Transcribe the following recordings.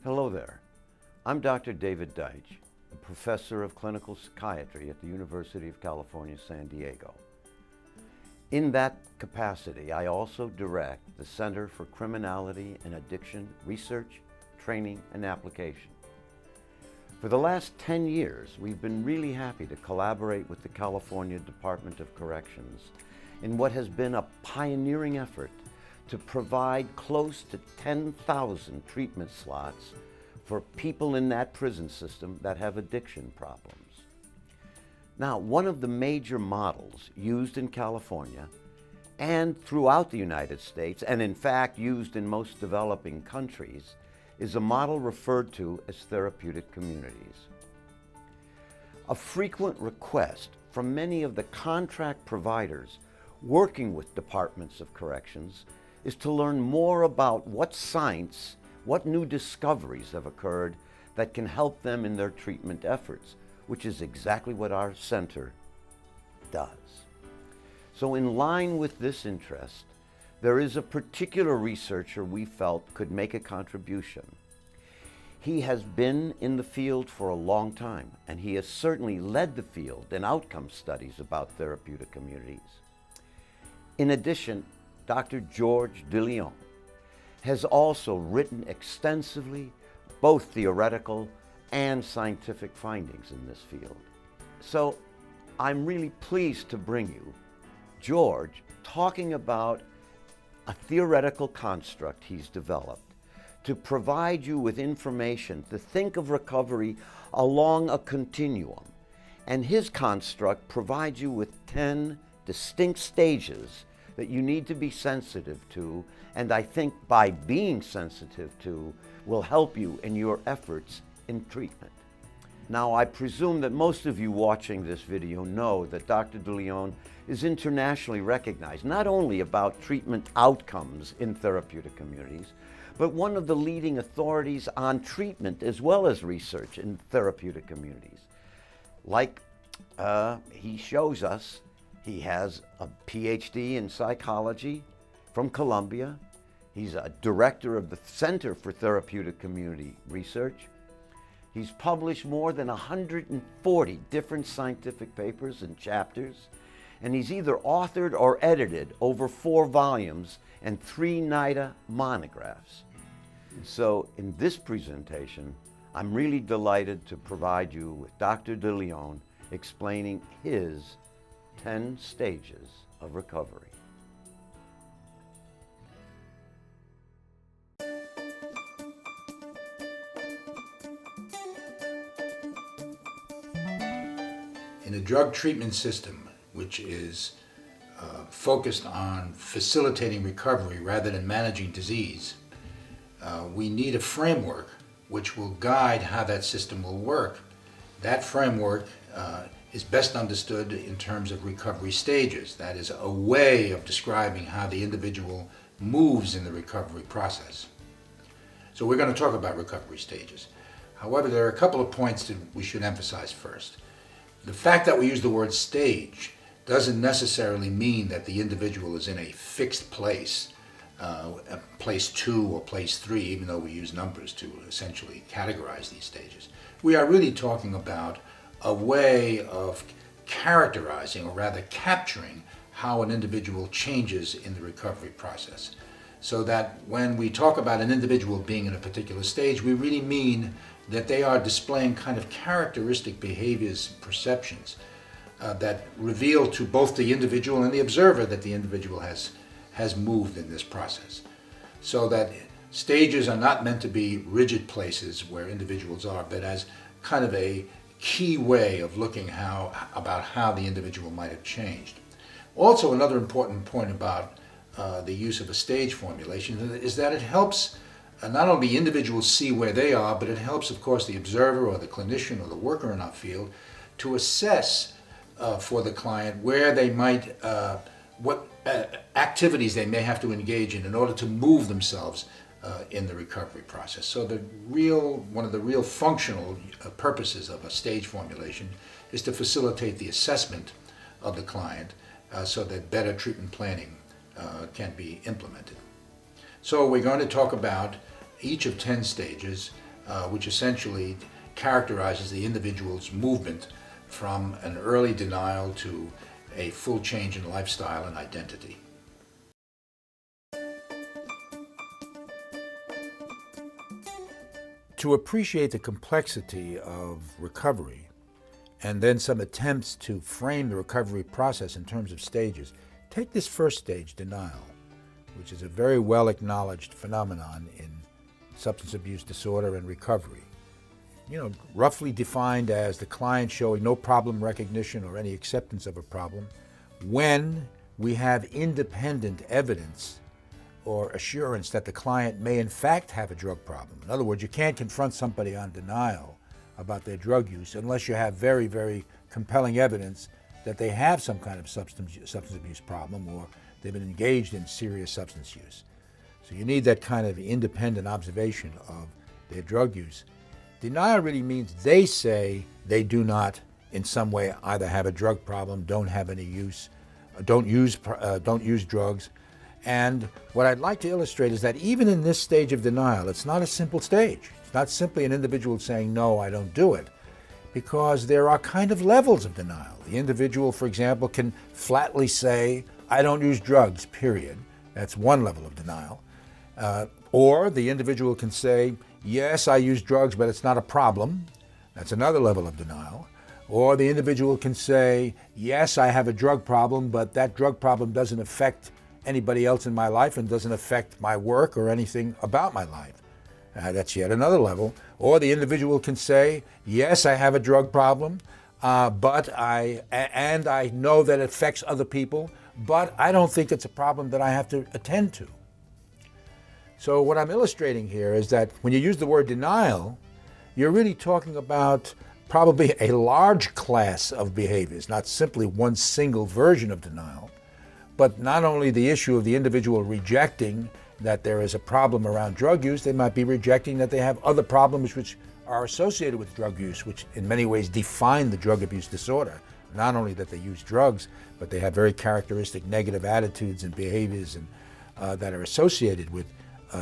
Hello there. I'm Dr. David Deitch, a professor of clinical psychiatry at the University of California, San Diego. In that capacity, I also direct the Center for Criminality and Addiction Research, Training, and Application. For the last 10 years, we've been really happy to collaborate with the California Department of Corrections in what has been a pioneering effort to provide close to 10,000 treatment slots for people in that prison system that have addiction problems. Now, one of the major models used in California and throughout the United States, and in fact used in most developing countries, is a model referred to as therapeutic communities. A frequent request from many of the contract providers working with departments of corrections is to learn more about what science, what new discoveries have occurred that can help them in their treatment efforts, which is exactly what our center does. So in line with this interest, there is a particular researcher we felt could make a contribution. He has been in the field for a long time, and he has certainly led the field in outcome studies about therapeutic communities. In addition, Dr. George Deleon has also written extensively both theoretical and scientific findings in this field. So I'm really pleased to bring you George talking about a theoretical construct he's developed to provide you with information to think of recovery along a continuum. And his construct provides you with 10 distinct stages that you need to be sensitive to, and I think by being sensitive to will help you in your efforts in treatment. Now, I presume that most of you watching this video know that Dr. Deleon is internationally recognized, not only about treatment outcomes in therapeutic communities, but one of the leading authorities on treatment as well as research in therapeutic communities. Like he shows us, he has a PhD in psychology from Columbia. He's a director of the Center for Therapeutic Community Research. He's published more than 140 different scientific papers and chapters, and he's either authored or edited over 4 volumes and 3 NIDA monographs. So in this presentation, I'm really delighted to provide you with Dr. Deleon explaining his 10 stages of recovery. In a drug treatment system, which is focused on facilitating recovery rather than managing disease, we need a framework which will guide how that system will work. That framework is best understood in terms of recovery stages. That is a way of describing how the individual moves in the recovery process. So we're going to talk about recovery stages. However, there are a couple of points that we should emphasize first. The fact that we use the word stage doesn't necessarily mean that the individual is in a fixed place, place 2 or place 3, even though we use numbers to essentially categorize these stages. We are really talking about a way of characterizing, or rather capturing, how an individual changes in the recovery process. So that when we talk about an individual being in a particular stage, we really mean that they are displaying kind of characteristic behaviors, perceptions that reveal to both the individual and the observer that the individual has moved in this process. So that stages are not meant to be rigid places where individuals are, but as kind of a key way of looking about how the individual might have changed. Also, another important point about the use of a stage formulation is that it helps not only individuals see where they are, but it helps, of course, the observer or the clinician or the worker in our field to assess for the client where they might, what activities they may have to engage in order to move themselves in the recovery process. So one of the real functional purposes of a stage formulation is to facilitate the assessment of the client so that better treatment planning can be implemented. So we're going to talk about each of 10 stages which essentially characterizes the individual's movement from an early denial to a full change in lifestyle and identity. To appreciate the complexity of recovery, and then some attempts to frame the recovery process in terms of stages, take this first stage, denial, which is a very well acknowledged phenomenon in substance abuse disorder and recovery. Roughly defined as the client showing no problem recognition or any acceptance of a problem when we have independent evidence or assurance that the client may in fact have a drug problem. In other words, you can't confront somebody on denial about their drug use unless you have very, very compelling evidence that they have some kind of substance abuse problem or they've been engaged in serious substance use. So you need that kind of independent observation of their drug use. Denial really means they say they do not in some way either have a drug problem, don't have any use, don't use drugs. And what I'd like to illustrate is that even in this stage of denial, it's not a simple stage. It's not simply an individual saying, no, I don't do it, because there are kind of levels of denial. The individual, for example, can flatly say, I don't use drugs, period. That's one level of denial. Or the individual can say, yes, I use drugs, but it's not a problem. That's another level of denial. Or the individual can say, yes, I have a drug problem, but that drug problem doesn't affect anybody else in my life and doesn't affect my work or anything about my life. That's yet another level. Or the individual can say, yes, I have a drug problem, but I know that it affects other people, but I don't think it's a problem that I have to attend to. So what I'm illustrating here is that when you use the word denial, you're really talking about probably a large class of behaviors, not simply one single version of denial, but not only the issue of the individual rejecting that there is a problem around drug use, they might be rejecting that they have other problems which are associated with drug use, which in many ways define the drug abuse disorder. Not only that they use drugs, but they have very characteristic negative attitudes and behaviors that are associated with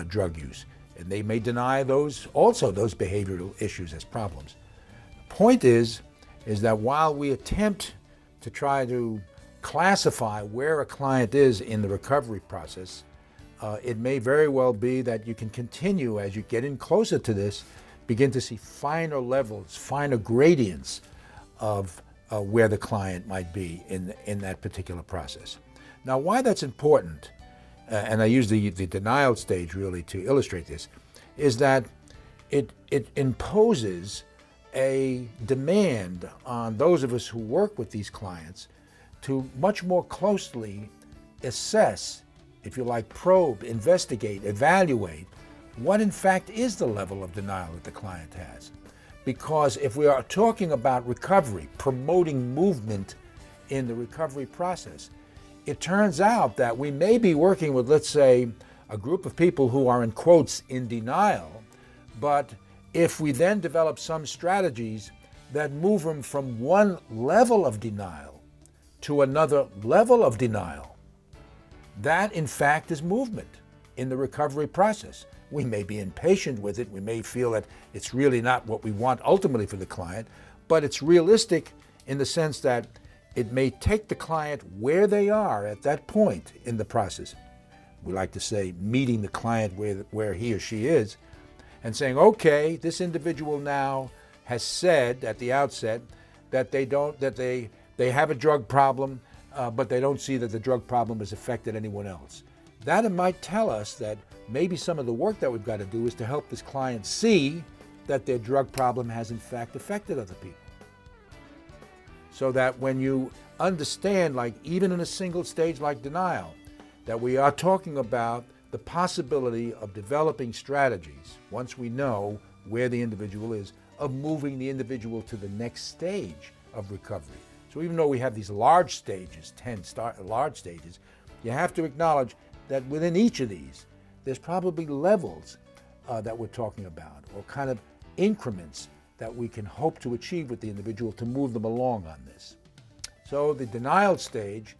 drug use. And they may deny those behavioral issues as problems. The point is that while we attempt to try to classify where a client is in the recovery process, it may very well be that you can continue as you get in closer to this, begin to see finer levels, finer gradients of where the client might be in that particular process. Now, why that's important, and I use the denial stage really to illustrate this, is that it imposes a demand on those of us who work with these clients to much more closely assess, if you like, probe, investigate, evaluate what in fact is the level of denial that the client has. Because if we are talking about recovery, promoting movement in the recovery process, it turns out that we may be working with, let's say, a group of people who are, in quotes, in denial, but if we then develop some strategies that move them from one level of denial to another level of denial, that in fact is movement in the recovery process. We may be impatient with it, we may feel that it's really not what we want ultimately for the client, but it's realistic in the sense that it may take the client where they are at that point in the process. We like to say meeting the client where he or she is and saying, okay, this individual now has said at the outset that they have a drug problem, but they don't see that the drug problem has affected anyone else. That might tell us that maybe some of the work that we've got to do is to help this client see that their drug problem has in fact affected other people. So that when you understand, like even in a single stage like denial, that we are talking about the possibility of developing strategies, once we know where the individual is, of moving the individual to the next stage of recovery. So even though we have these large stages, 10 large stages, you have to acknowledge that within each of these, there's probably levels that we're talking about, or kind of increments that we can hope to achieve with the individual to move them along on this. So the denial stage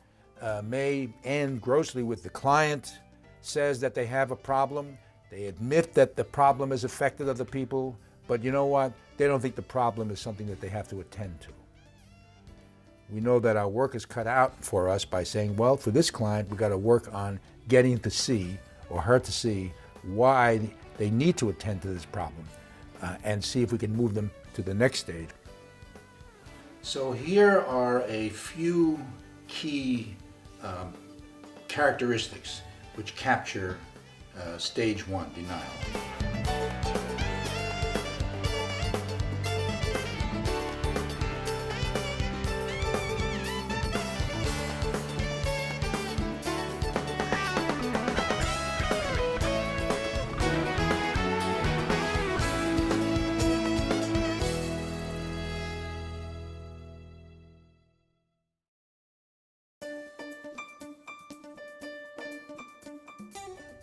may end grossly with the client says that they have a problem, they admit that the problem has affected other people, but you know what? They don't think the problem is something that they have to attend to. We know that our work is cut out for us by saying, well, for this client, we've got to work on getting to see, or her to see, why they need to attend to this problem, and see if we can move them to the next stage. So here are a few key characteristics which capture stage 1 denial.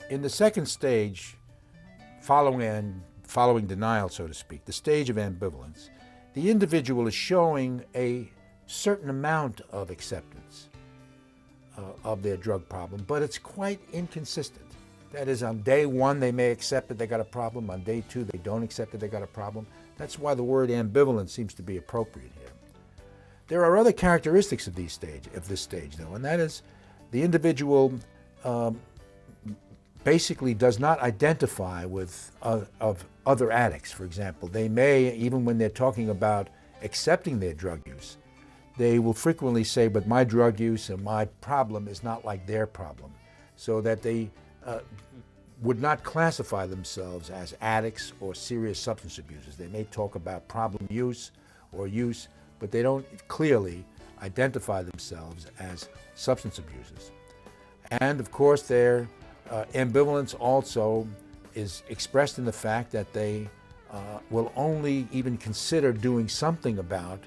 In the second stage, following denial, so to speak, the stage of ambivalence, the individual is showing a certain amount of acceptance of their drug problem, but it's quite inconsistent. That is, on day 1, they may accept that they got a problem. On day 2, they don't accept that they got a problem. That's why the word ambivalent seems to be appropriate here. There are other characteristics of this stage, though, and that is the individual basically does not identify with of other addicts. For example, they may, even when they're talking about accepting their drug use, they will frequently say, but my drug use and my problem is not like their problem, so that they would not classify themselves as addicts or serious substance abusers. They may talk about problem use or use, but they don't clearly identify themselves as substance abusers. And of course, their ambivalence also is expressed in the fact that they will only even consider doing something about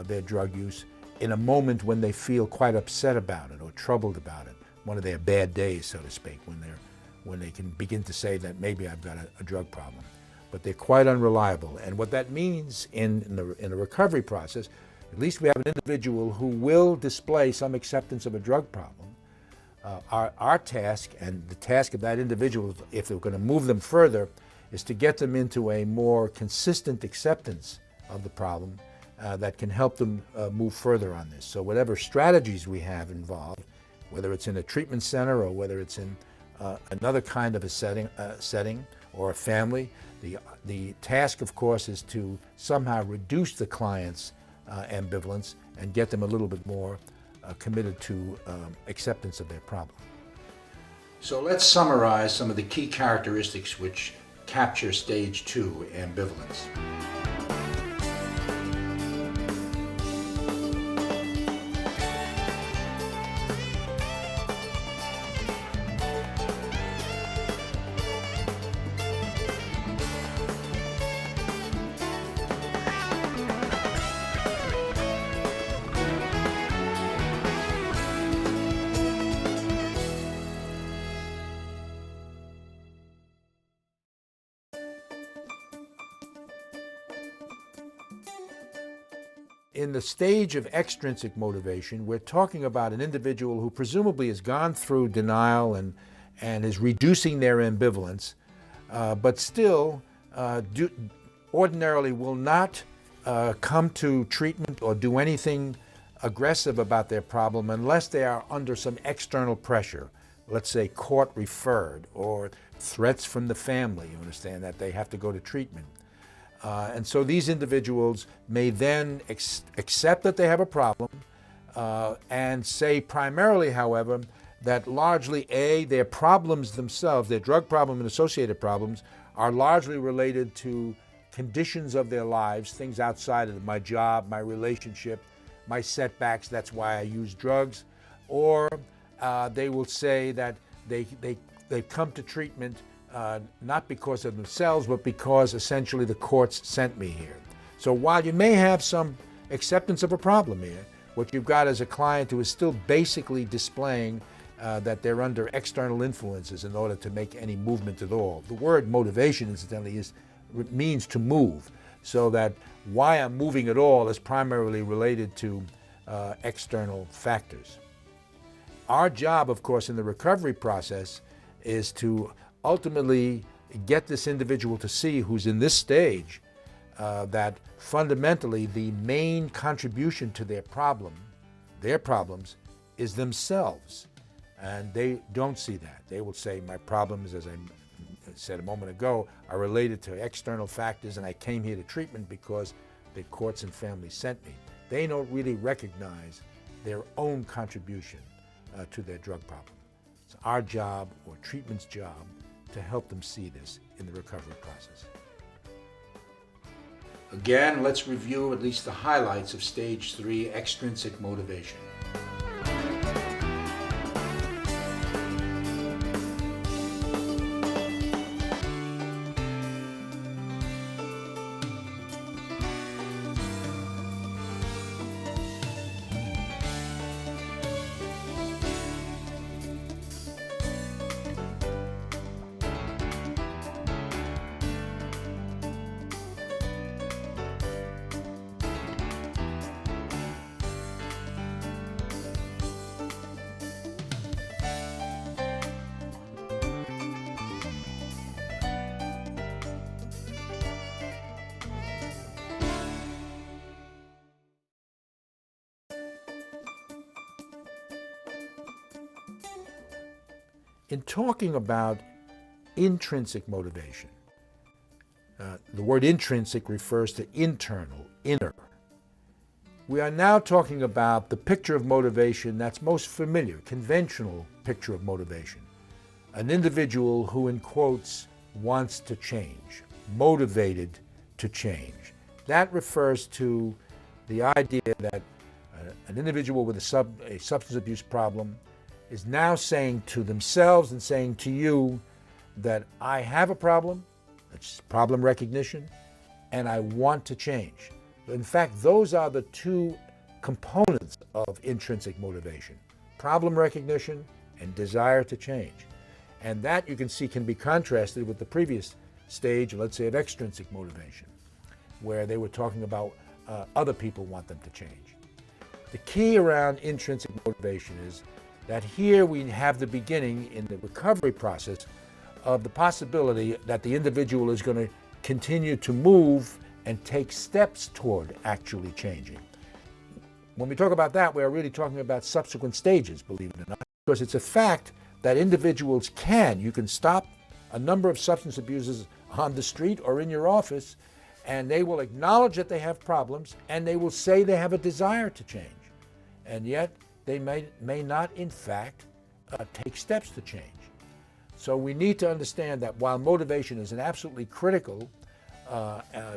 their drug use in a moment when they feel quite upset about it or troubled about it, one of their bad days, so to speak, when they can begin to say that maybe I've got a drug problem. But they're quite unreliable. And what that means in the recovery process, at least we have an individual who will display some acceptance of a drug problem. Our task, and the task of that individual, if we're going to move them further, is to get them into a more consistent acceptance of the problem that can help them move further on this. So whatever strategies we have involved, whether it's in a treatment center or whether it's in another kind of a setting or a family, the task, of course, is to somehow reduce the client's ambivalence and get them a little bit more committed to acceptance of their problem. So let's summarize some of the key characteristics which capture stage 2 ambivalence. In the stage of extrinsic motivation, we're talking about an individual who presumably has gone through denial and is reducing their ambivalence, but still ordinarily will not come to treatment or do anything aggressive about their problem unless they are under some external pressure, let's say court referred or threats from the family, you understand, that they have to go to treatment. And so these individuals may then accept that they have a problem and say primarily, however, that largely, their problems themselves, their drug problem and associated problems, are largely related to conditions of their lives, things outside of my job, my relationship, my setbacks, that's why I use drugs. Or they will say that they've come to treatment not because of themselves, but because essentially the courts sent me here. So while you may have some acceptance of a problem here, what you've got is a client who is still basically displaying that they're under external influences in order to make any movement at all. The word motivation, incidentally, means to move, so that why I'm moving at all is primarily related to external factors. Our job, of course, in the recovery process is to ultimately get this individual to see, who's in this stage, that fundamentally the main contribution to their problems, is themselves. And they don't see that. They will say, my problems, as I said a moment ago, are related to external factors, and I came here to treatment because the courts and families sent me. They don't really recognize their own contribution to their drug problem. It's our job, or treatment's job, to help them see this in the recovery process. Again, let's review at least the highlights of Stage 3, extrinsic motivation. In talking about intrinsic motivation, the word intrinsic refers to internal, inner. We are now talking about the picture of motivation that's most familiar, conventional picture of motivation. An individual who, in quotes, wants to change, motivated to change. That refers to the idea that an individual with a substance abuse problem is now saying to themselves and saying to you that I have a problem, it's problem recognition, and I want to change. In fact, those are the two components of intrinsic motivation: problem recognition and desire to change. And that, you can see, can be contrasted with the previous stage, let's say, of extrinsic motivation, where they were talking about other people want them to change. The key around intrinsic motivation is that here we have the beginning in the recovery process of the possibility that the individual is going to continue to move and take steps toward actually changing. When we talk about that, we are really talking about subsequent stages, believe it or not, because it's a fact that individuals you can stop a number of substance abusers on the street or in your office, and they will acknowledge that they have problems, and they will say they have a desire to change. And yet, they may not, in fact, take steps to change. So we need to understand that while motivation is an absolutely critical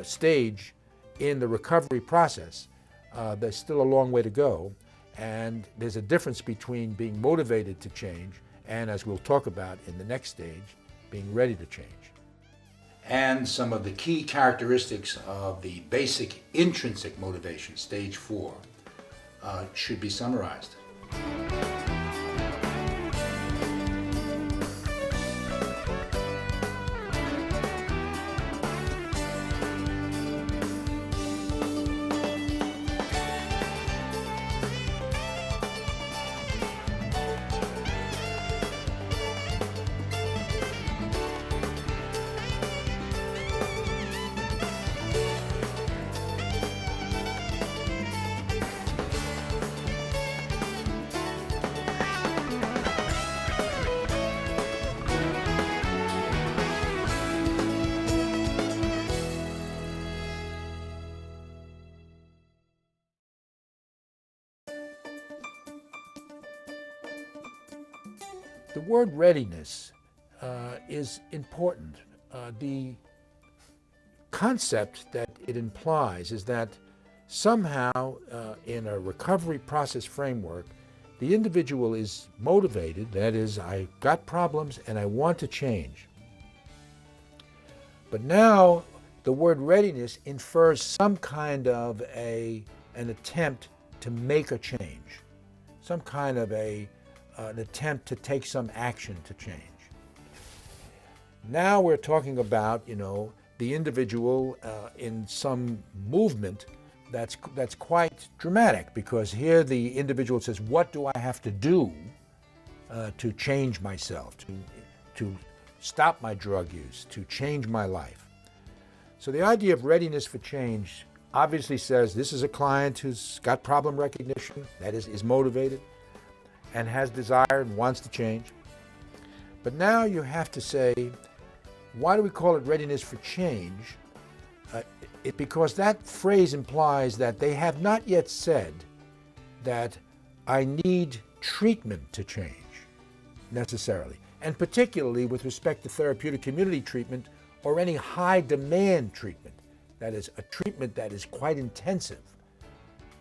stage in the recovery process, there's still a long way to go, and there's a difference between being motivated to change and, as we'll talk about in the next stage, being ready to change. And some of the key characteristics of the basic intrinsic motivation, Stage 4, should be summarized. The word readiness is important. The concept that it implies is that somehow in a recovery process framework, the individual is motivated, that is, I got problems and I want to change. But now the word readiness infers some kind of an attempt to make a change, some kind of an attempt to take some action to change. Now we're talking about, the individual in some movement that's quite dramatic, because here the individual says, what do I have to do to change myself, to stop my drug use, to change my life? So the idea of readiness for change obviously says this is a client who's got problem recognition, that is motivated, and has desire and wants to change. But now you have to say, why do we call it readiness for change? Because that phrase implies that they have not yet said that I need treatment to change, necessarily. And particularly with respect to therapeutic community treatment or any high demand treatment, that is a treatment that is quite intensive.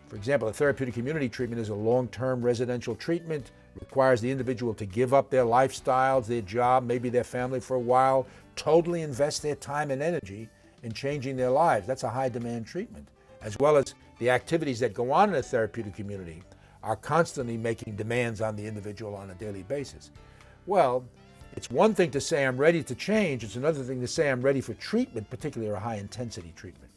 For example, a therapeutic community treatment is a long-term residential treatment, requires the individual to give up their lifestyles, their job, maybe their family for a while, totally invest their time and energy in changing their lives. That's a high demand treatment, as well as the activities that go on in a therapeutic community are constantly making demands on the individual on a daily basis. Well, it's one thing to say I'm ready to change, it's another thing to say I'm ready for treatment, particularly a high intensity treatment.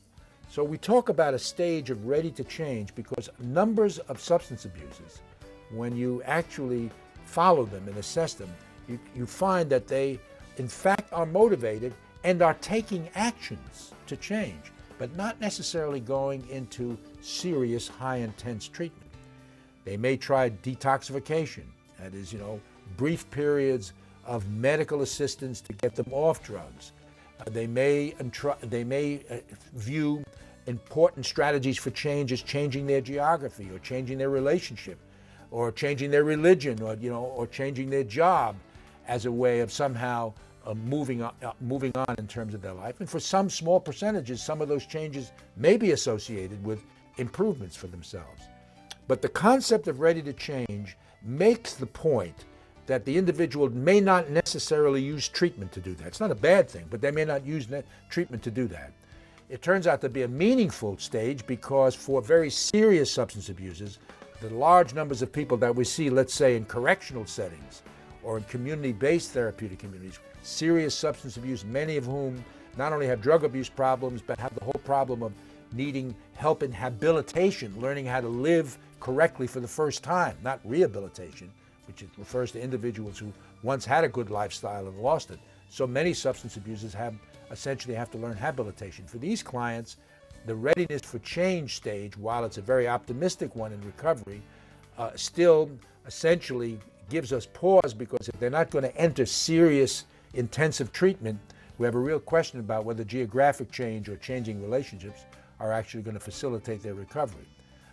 So we talk about a stage of ready to change because numbers of substance abusers, when you actually follow them and assess them, you find that they in fact are motivated and are taking actions to change, but not necessarily going into serious high intense treatment. They may try detoxification, that is, brief periods of medical assistance to get them off drugs. They may view important strategies for change as changing their geography or changing their relationship or changing their religion or changing their job as a way of somehow moving on in terms of their life. And for some small percentages, some of those changes may be associated with improvements for themselves. But the concept of ready to change makes the point that the individual may not necessarily use treatment to do that. It's not a bad thing, but they may not use treatment to do that. It turns out to be a meaningful stage because for very serious substance abusers, the large numbers of people that we see, let's say in correctional settings or in community-based therapeutic communities, serious substance abuse, many of whom not only have drug abuse problems, but have the whole problem of needing help in habilitation, learning how to live correctly for the first time, not rehabilitation, which refers to individuals who once had a good lifestyle and lost it. So many substance abusers essentially have to learn habilitation. For these clients, the readiness for change stage, while it's a very optimistic one in recovery, still essentially gives us pause because if they're not going to enter serious intensive treatment, we have a real question about whether geographic change or changing relationships are actually going to facilitate their recovery.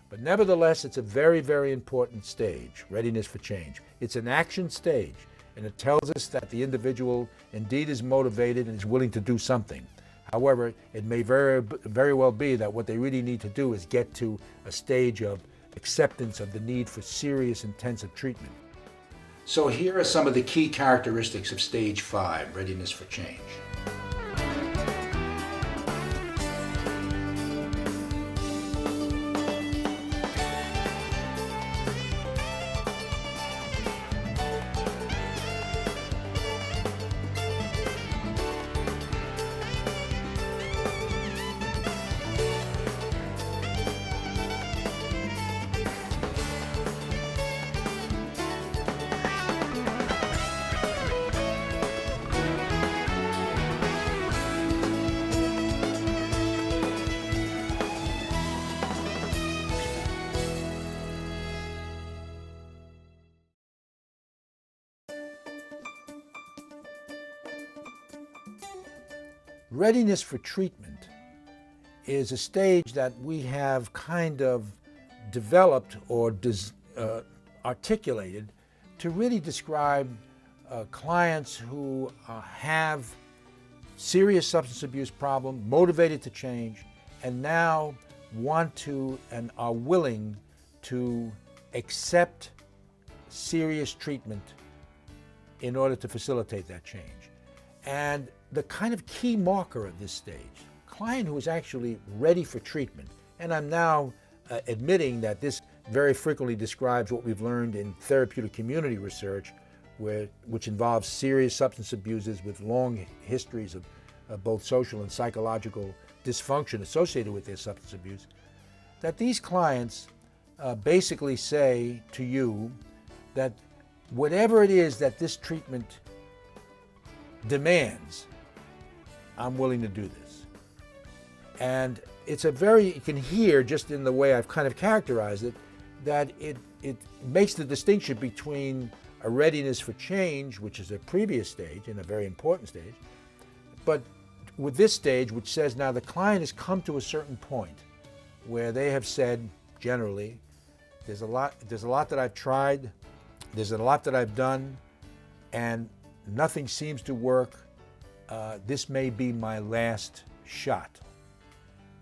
But nevertheless, it's a very, very important stage, readiness for change. It's an action stage, and it tells us that the individual indeed is motivated and is willing to do something. However, it may very, very well be that what they really need to do is get to a stage of acceptance of the need for serious, intensive treatment. So here are some of the key characteristics of Stage 5, Readiness for Change. Readiness for treatment is a stage that we have kind of developed or articulated to really describe clients who have serious substance abuse problem, motivated to change, and now want to and are willing to accept serious treatment in order to facilitate that change. And the kind of key marker of this stage, client who is actually ready for treatment, and I'm now admitting that this very frequently describes what we've learned in therapeutic community research, which involves serious substance abusers with long histories of both social and psychological dysfunction associated with their substance abuse, that these clients basically say to you that whatever it is that this treatment demands, I'm willing to do this. And it's a very, you can hear just in the way I've kind of characterized it, that it makes the distinction between a readiness for change, which is a previous stage and a very important stage, but with this stage, which says now the client has come to a certain point where they have said, generally, there's a lot that I've tried, there's a lot that I've done, and nothing seems to work. This may be my last shot.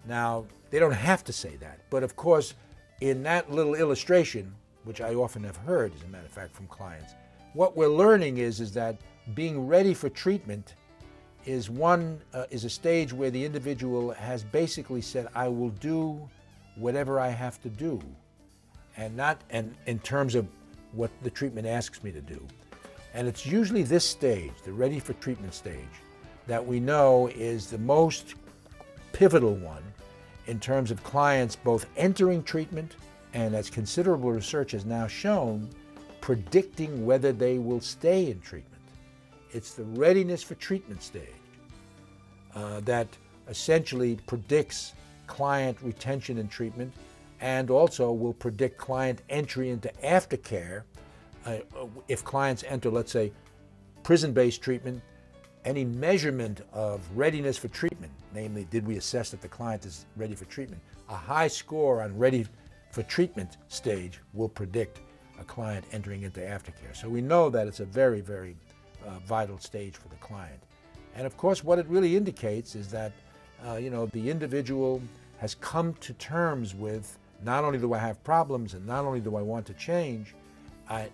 Now, they don't have to say that, but of course, in that little illustration, which I often have heard, as a matter of fact, from clients, what we're learning is that being ready for treatment is a stage where the individual has basically said, I will do whatever I have to do, and in terms of what the treatment asks me to do. And it's usually this stage, the ready for treatment stage, that we know is the most pivotal one in terms of clients both entering treatment and, as considerable research has now shown, predicting whether they will stay in treatment. It's the readiness for treatment stage that essentially predicts client retention in treatment and also will predict client entry into aftercare. If clients enter, let's say, prison-based treatment, any measurement of readiness for treatment, namely, did we assess that the client is ready for treatment, a high score on ready for treatment stage will predict a client entering into aftercare. So we know that it's a very, very vital stage for the client. And of course, what it really indicates is that the individual has come to terms with, not only do I have problems and not only do I want to change,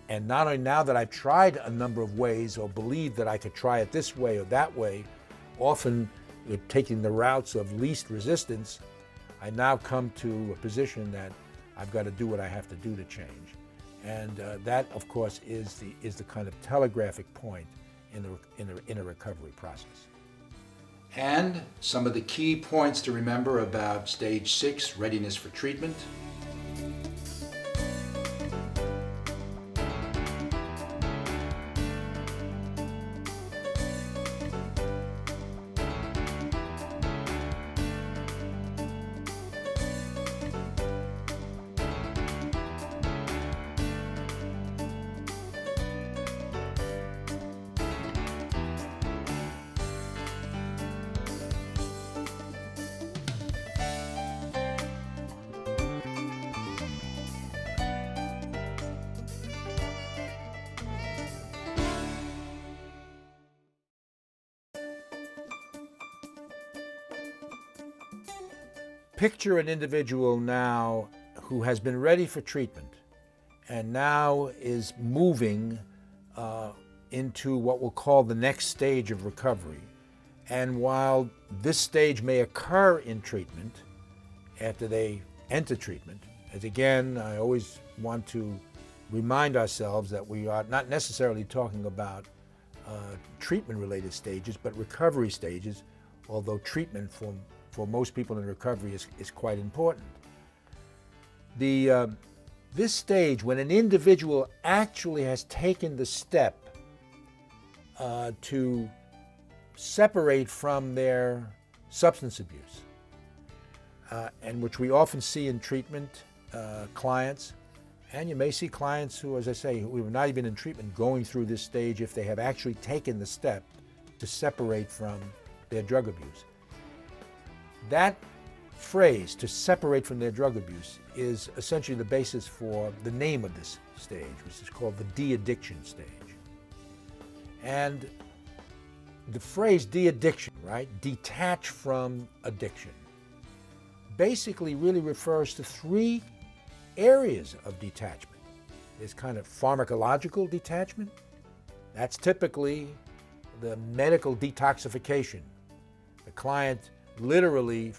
and not only now that I've tried a number of ways or believe that I could try it this way or that way, often taking the routes of least resistance, I now come to a position that I've got to do what I have to do to change. And that, of course, is the kind of telegraphic point in a recovery process. And some of the key points to remember about Stage 6, readiness for treatment. Picture an individual now who has been ready for treatment and now is moving into what we'll call the next stage of recovery. And while this stage may occur in treatment after they enter treatment, as again, I always want to remind ourselves that we are not necessarily talking about treatment-related stages, but recovery stages, although treatment for most people in recovery is quite important. This stage, when an individual actually has taken the step to separate from their substance abuse, and which we often see in treatment clients, and you may see clients who, as I say, who have not even in treatment going through this stage if they have actually taken the step to separate from their drug abuse. That phrase, to separate from their drug abuse, is essentially the basis for the name of this stage, which is called the de-addiction stage. And the phrase de-addiction, right, detach from addiction, basically really refers to three areas of detachment. There's kind of pharmacological detachment. That's typically the medical detoxification. The client literally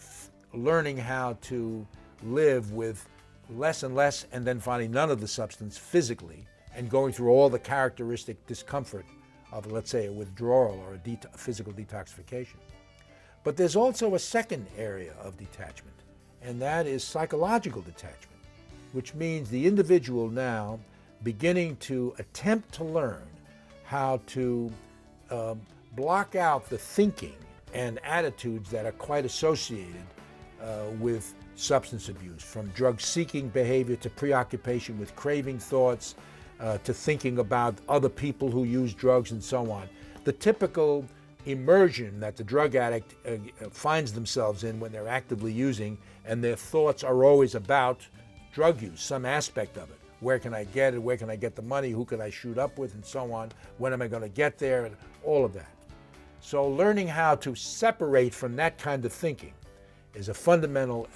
learning how to live with less and less and then finally none of the substance physically and going through all the characteristic discomfort of, let's say, a withdrawal or a physical detoxification. But there's also a second area of detachment, and that is psychological detachment, which means the individual now beginning to attempt to learn how to block out the thinking and attitudes that are quite associated with substance abuse, from drug-seeking behavior to preoccupation with craving thoughts, to thinking about other people who use drugs and so on. The typical immersion that the drug addict finds themselves in when they're actively using, and their thoughts are always about drug use, some aspect of it. Where can I get it? Where can I get the money? Who can I shoot up with? And so on. When am I going to get there? And all of that. So learning how to separate from that kind of thinking is a fundamental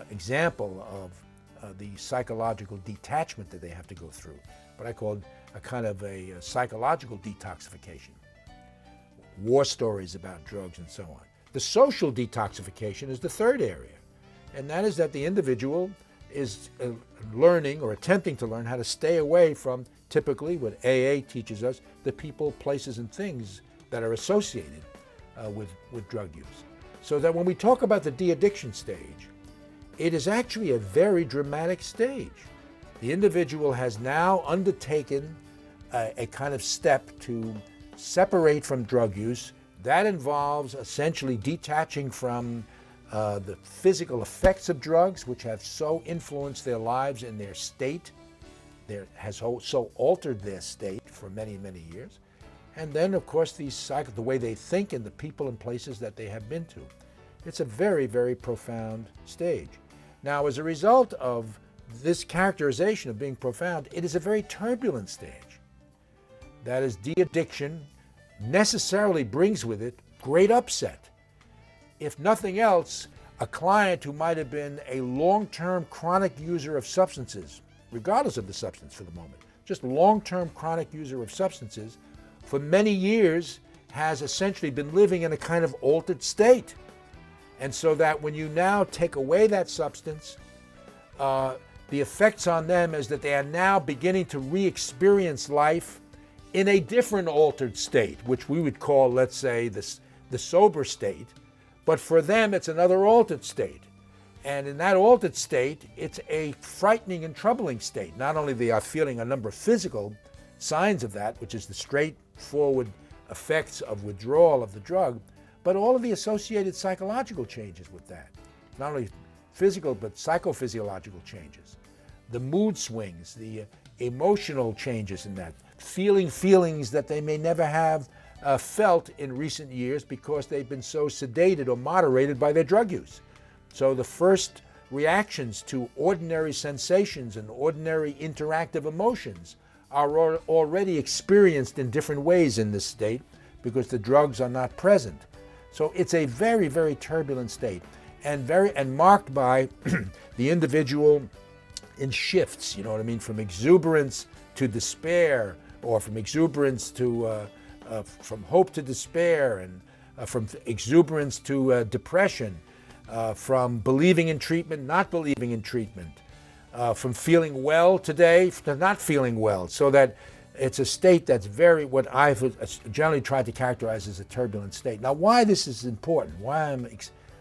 example of the psychological detachment that they have to go through, what I call a kind of a psychological detoxification. War stories about drugs and so on. The social detoxification is the third area, and that is that the individual is learning or attempting to learn how to stay away from, typically what AA teaches us, the people, places, and things that are associated with drug use. So that when we talk about the de-addiction stage, it is actually a very dramatic stage. The individual has now undertaken a kind of step to separate from drug use. That involves essentially detaching from the physical effects of drugs, which have so influenced their lives and their state, has so altered their state for many, many years. And then, of course, the way they think and the people and places that they have been to. It's a very, very profound stage. Now, as a result of this characterization of being profound, it is a very turbulent stage. That is, de-addiction necessarily brings with it great upset. If nothing else, a client who might have been a long-term chronic user of substances, regardless of the substance for the moment, just long-term chronic user of substances, for many years has essentially been living in a kind of altered state. And so that when you now take away that substance, the effects on them is that they are now beginning to re-experience life in a different altered state, which we would call, let's say, the sober state. But for them, it's another altered state. And in that altered state, it's a frightening and troubling state. Not only they are feeling a number of physical signs of that, which is the straightforward effects of withdrawal of the drug, but all of the associated psychological changes with that. Not only physical, but psychophysiological changes. The mood swings, the emotional changes in that, feelings that they may never have felt in recent years because they've been so sedated or moderated by their drug use. So the first reactions to ordinary sensations and ordinary interactive emotions are already experienced in different ways in this state because the drugs are not present. So it's a very, very turbulent state and marked by the individual in shifts, you know what I mean, from exuberance to despair, or from exuberance to from hope to despair, and from exuberance to depression, from believing in treatment, not believing in treatment, from feeling well today to not feeling well. So that it's a state that's what I've generally tried to characterize as a turbulent state. Now, why this is important, why I'm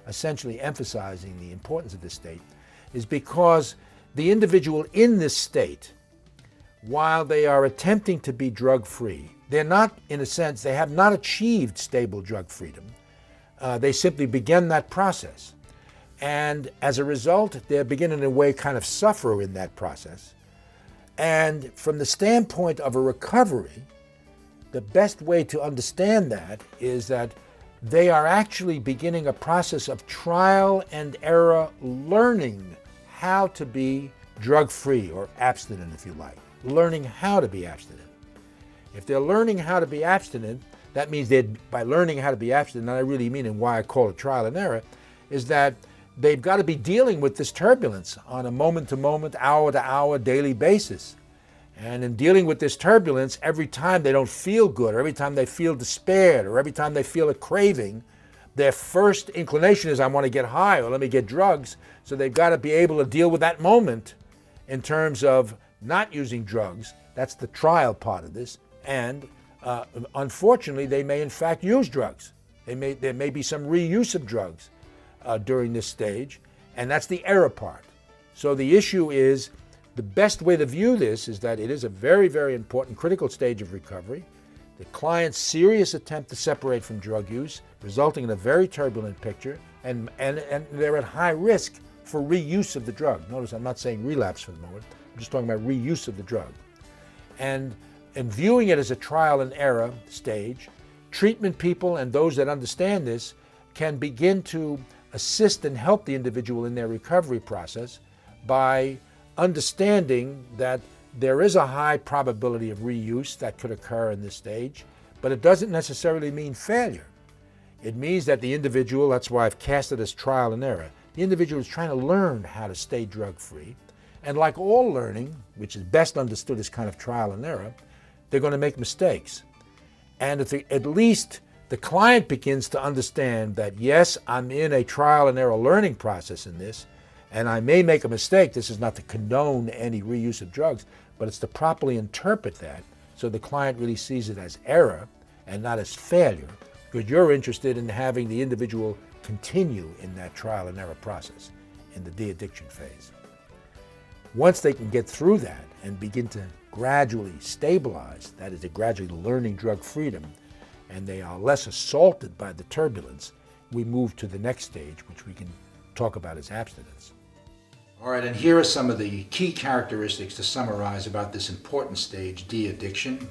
essentially emphasizing the importance of this state, is because the individual in this state, while they are attempting to be drug-free, they're not, in a sense, they have not achieved stable drug freedom. They simply begin that process. And as a result, they're beginning in a way kind of suffer in that process. And from the standpoint of a recovery, the best way to understand that is that they are actually beginning a process of trial and error, learning how to be drug-free or abstinent, if you like, learning how to be abstinent. If they're learning how to be abstinent, that means that by learning how to be abstinent, and I really mean, and why I call it trial and error, is that they've got to be dealing with this turbulence on a moment-to-moment, hour-to-hour, daily basis. And in dealing with this turbulence, every time they don't feel good, or every time they feel despaired, or every time they feel a craving, their first inclination is, I want to get high, or let me get drugs. So they've got to be able to deal with that moment in terms of not using drugs. That's the trial part of this. And unfortunately, they may in fact use drugs. There may be some reuse of drugs during this stage, and that's the error part. So the issue is, the best way to view this is that it is a very, very important critical stage of recovery. the client's serious attempt to separate from drug use, resulting in a very turbulent picture, and they're at high risk for reuse of the drug. Notice I'm not saying relapse for the moment, I'm just talking about reuse of the drug. And viewing it as a trial and error stage, treatment people and those that understand this can begin to assist and help the individual in their recovery process by understanding that there is a high probability of reuse that could occur in this stage, but it doesn't necessarily mean failure. It means that the individual, that's why I've cast it as trial and error, the individual is trying to learn how to stay drug-free. And like all learning, which is best understood as kind of trial and error, they're going to make mistakes. And at least the client begins to understand that, yes, I'm in a trial and error learning process in this, and I may make a mistake. This is not to condone any reuse of drugs, but it's to properly interpret that so the client really sees it as error and not as failure, because you're interested in having the individual continue in that trial and error process in the de-addiction phase. Once they can get through that and begin to gradually stabilize, that is, they're gradually learning drug freedom, and they are less assaulted by the turbulence, we move to the next stage, which we can talk about as abstinence. All right, and here are some of the key characteristics to summarize about this important stage, de-addiction.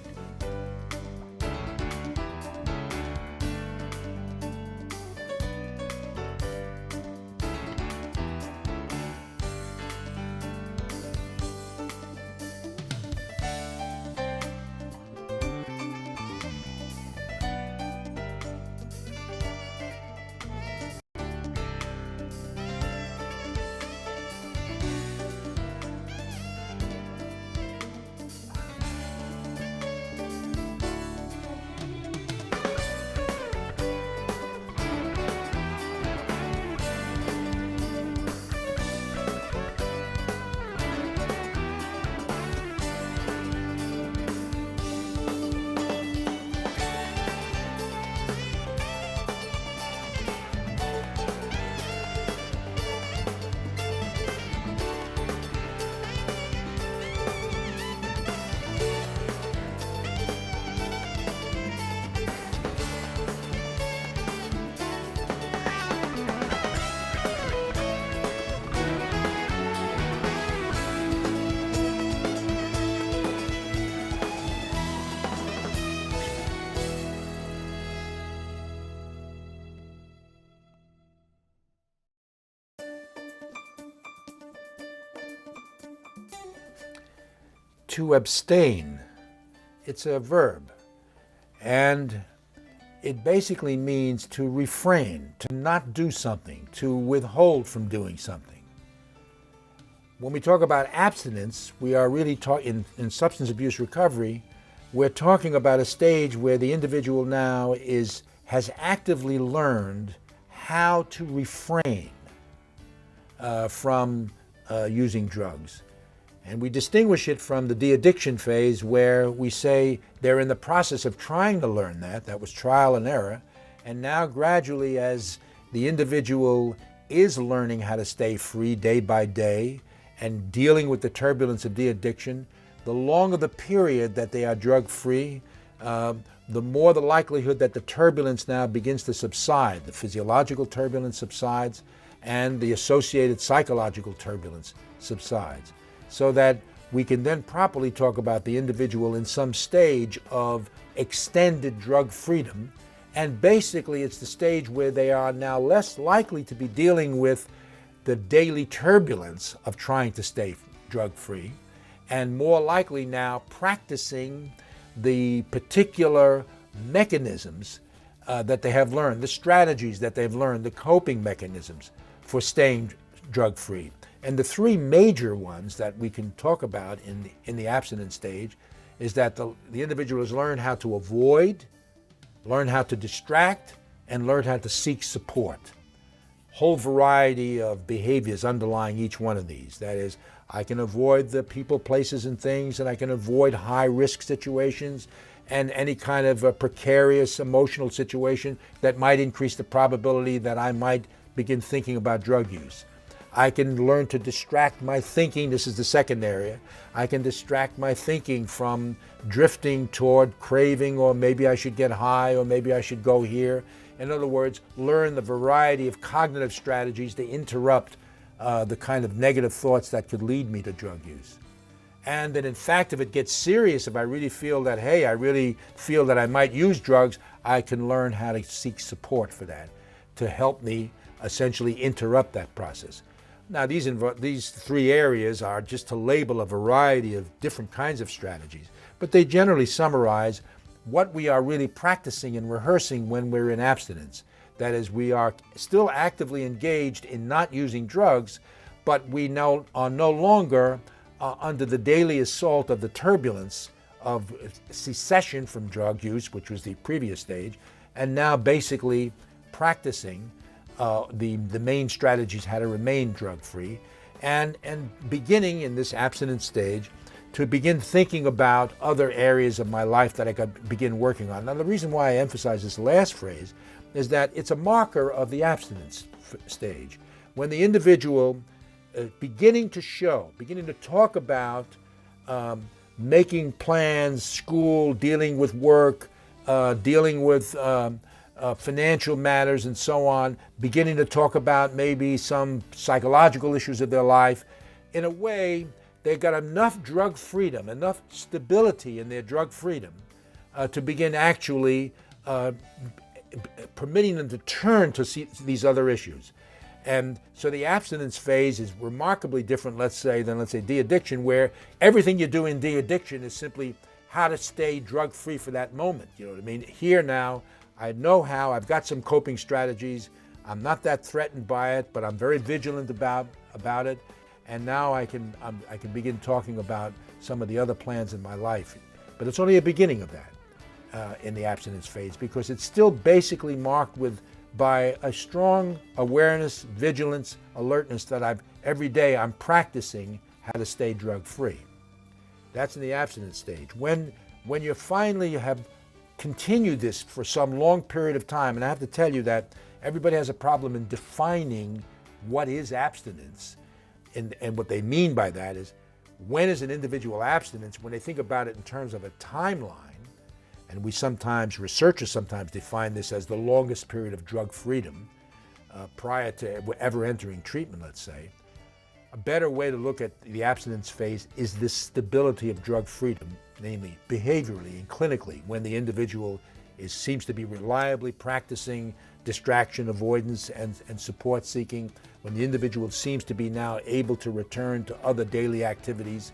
To abstain, it's a verb, and it basically means to refrain, to not do something, to withhold from doing something. When we talk about abstinence, we are really talking, in substance abuse recovery, we're talking about a stage where the individual now has actively learned how to refrain from using drugs. And we distinguish it from the de-addiction phase, where we say they're in the process of trying to learn that. That was trial and error. And now gradually, as the individual is learning how to stay free day by day and dealing with the turbulence of de-addiction, the longer the period that they are drug-free, the more the likelihood that the turbulence now begins to subside. The physiological turbulence subsides and the associated psychological turbulence subsides, so that we can then properly talk about the individual in some stage of extended drug freedom. And basically it's the stage where they are now less likely to be dealing with the daily turbulence of trying to stay drug-free, and more likely now practicing the particular mechanisms that they have learned, the strategies that they've learned, the coping mechanisms for staying drug-free. And the three major ones that we can talk about in the abstinence stage is that the individual has learned how to avoid, learn how to distract, and learn how to seek support. Whole variety of behaviors underlying each one of these. That is, I can avoid the people, places, and things, and I can avoid high-risk situations and any kind of a precarious emotional situation that might increase the probability that I might begin thinking about drug use. I can learn to distract my thinking. This is the second area. I can distract my thinking from drifting toward craving, or maybe I should get high, or maybe I should go here. In other words, learn the variety of cognitive strategies to interrupt the kind of negative thoughts that could lead me to drug use. And that in fact, if it gets serious, if I really feel that, hey, I really feel that I might use drugs, I can learn how to seek support for that to help me essentially interrupt that process. Now, these three areas are just to label a variety of different kinds of strategies, but they generally summarize what we are really practicing and rehearsing when we're in abstinence. That is, we are still actively engaged in not using drugs, but we now are no longer under the daily assault of the turbulence of cessation from drug use, which was the previous stage, and now basically practicing the main strategies how to remain drug-free, and beginning in this abstinence stage to begin thinking about other areas of my life that I could begin working on. Now, the reason why I emphasize this last phrase is that it's a marker of the abstinence stage. When the individual beginning to talk about making plans, school, dealing with work, dealing with financial matters and so on, beginning to talk about maybe some psychological issues of their life. In a way, they've got enough drug freedom, enough stability in their drug freedom to begin actually permitting them to turn to see these other issues. And so the abstinence phase is remarkably different, let's say, than de-addiction, where everything you do in de-addiction is simply how to stay drug-free for that moment. You know what I mean? Here now, I know how, I've got some coping strategies. I'm not that threatened by it, but I'm very vigilant about it. And now I can begin talking about some of the other plans in my life. But it's only a beginning of that in the abstinence phase, because it's still basically marked by a strong awareness, vigilance, alertness that every day I'm practicing how to stay drug-free. That's in the abstinence stage. When you finally have continued this for some long period of time, and I have to tell you that everybody has a problem in defining what is abstinence, and what they mean by that is, when is an individual abstinence? When they think about it in terms of a timeline, and researchers sometimes define this as the longest period of drug freedom prior to ever entering treatment, let's say. A better way to look at the abstinence phase is this stability of drug freedom, namely behaviorally and clinically, when the individual seems to be reliably practicing distraction avoidance and support seeking, when the individual seems to be now able to return to other daily activities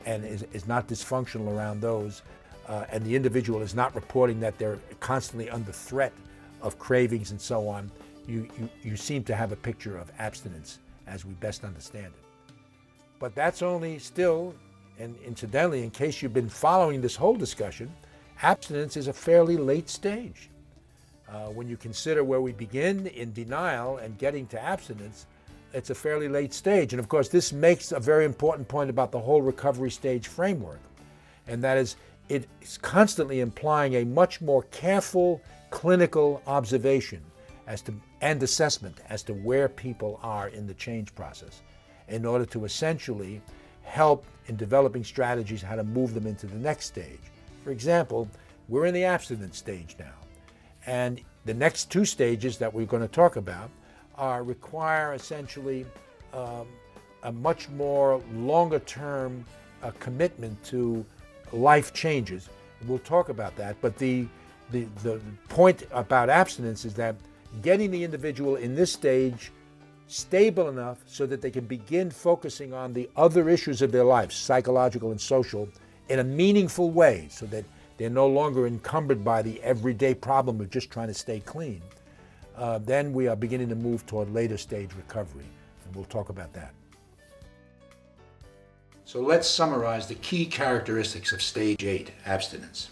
and is not dysfunctional around those, and the individual is not reporting that they're constantly under threat of cravings and so on, you seem to have a picture of abstinence as we best understand it. But that's only still, and incidentally, in case you've been following this whole discussion, abstinence is a fairly late stage. When you consider where we begin in denial and getting to abstinence, it's a fairly late stage. And of course, this makes a very important point about the whole recovery stage framework. And that is, it's constantly implying a much more careful clinical observation and assessment as to where people are in the change process, in order to essentially help in developing strategies how to move them into the next stage. For example, we're in the abstinence stage now, and the next two stages that we're going to talk about require essentially a much more longer-term commitment to life changes. We'll talk about that, but the point about abstinence is that getting the individual in this stage stable enough so that they can begin focusing on the other issues of their life, psychological and social, in a meaningful way, so that they're no longer encumbered by the everyday problem of just trying to stay clean. Then we are beginning to move toward later stage recovery, and we'll talk about that. So let's summarize the key characteristics of stage 8, abstinence.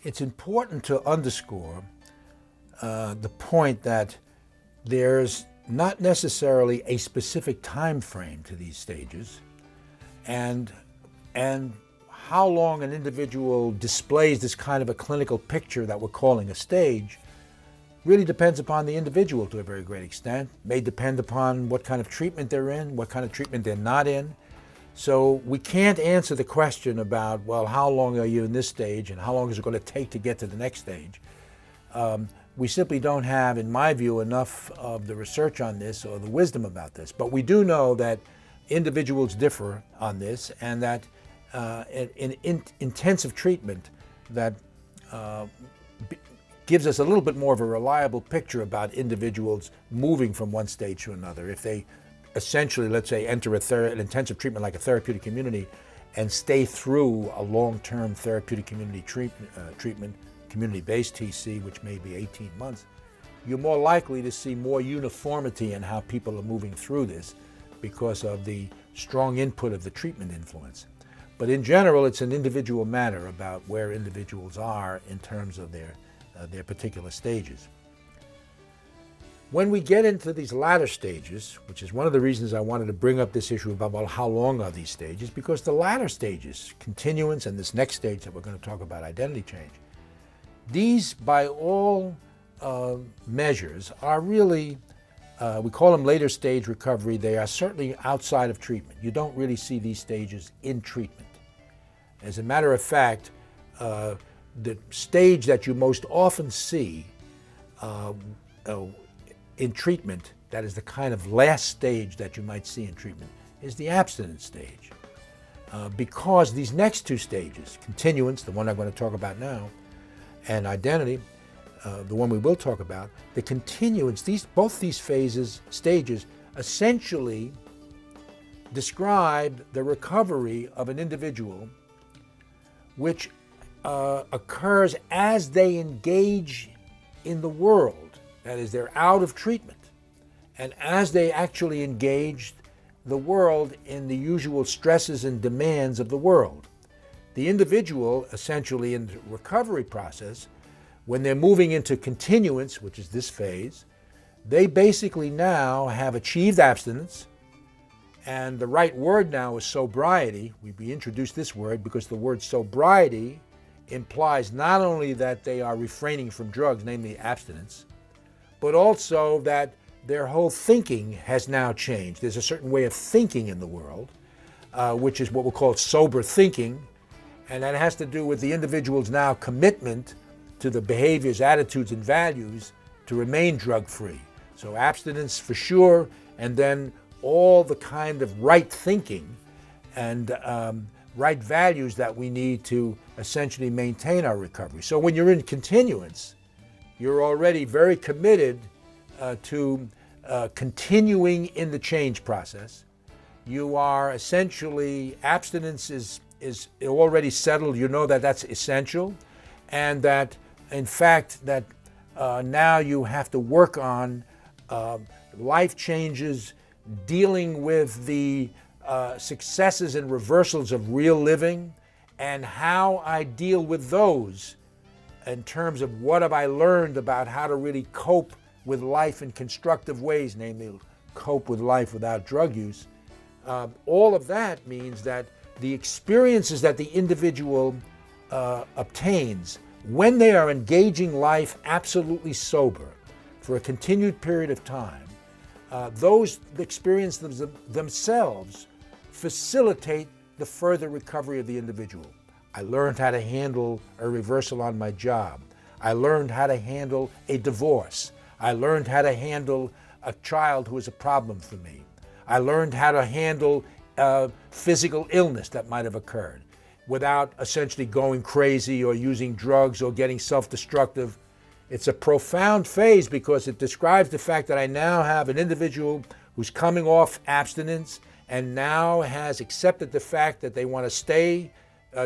it's important to underscore the point that there's not necessarily a specific time frame to these stages, and how long an individual displays this kind of a clinical picture that we're calling a stage really depends upon the individual to a very great extent. May depend upon what kind of treatment they're in, what kind of treatment they're not in. So we can't answer the question about, well, how long are you in this stage and how long is it going to take to get to the next stage? We simply don't have, in my view, enough of the research on this or the wisdom about this. But we do know that individuals differ on this, and that in intensive treatment that gives us a little bit more of a reliable picture about individuals moving from one stage to another. If they essentially, let's say, enter an intensive treatment like a therapeutic community and stay through a long-term therapeutic community treatment, community-based TC, which may be 18 months, you're more likely to see more uniformity in how people are moving through this because of the strong input of the treatment influence. But in general, it's an individual matter about where individuals are in terms of their particular stages. When we get into these latter stages, which is one of the reasons I wanted to bring up this issue about, well, how long are these stages, because the latter stages, continuance, and this next stage that we're going to talk about, identity change, these, by all measures, are really, we call them later stage recovery. They are certainly outside of treatment. You don't really see these stages in treatment. As a matter of fact, the stage that you most often see in treatment, that is the kind of last stage that you might see in treatment, is the abstinence stage. Because these next two stages, continuance, the one I'm going to talk about now, and identity, the one we will talk about, the continuance, both these stages, essentially describe the recovery of an individual, which occurs as they engage in the world. That is, they're out of treatment, and as they actually engage the world in the usual stresses and demands of the world. The individual, essentially in the recovery process, when they're moving into continuance, which is this phase, they basically now have achieved abstinence, and the right word now is sobriety. We introduced this word because the word sobriety implies not only that they are refraining from drugs, namely abstinence, but also that their whole thinking has now changed. There's a certain way of thinking in the world, which is what we'll call sober thinking, and that has to do with the individual's now commitment to the behaviors, attitudes, and values to remain drug-free. So abstinence for sure, and then all the kind of right thinking and right values that we need to essentially maintain our recovery. So when you're in continuance, you're already very committed to continuing in the change process. You are essentially, abstinence is already settled. You know that that's essential, and that in fact that now you have to work on life changes, dealing with the successes and reversals of real living, and how I deal with those in terms of what have I learned about how to really cope with life in constructive ways, namely cope with life without drug use. All of that means that the experiences that the individual obtains when they are engaging life absolutely sober for a continued period of time, those experiences themselves facilitate the further recovery of the individual. I learned how to handle a reversal on my job. I learned how to handle a divorce. I learned how to handle a child who is a problem for me. I learned how to handle physical illness that might have occurred without essentially going crazy or using drugs or getting self-destructive. It's a profound phase because it describes the fact that I now have an individual who's coming off abstinence and now has accepted the fact that they want to stay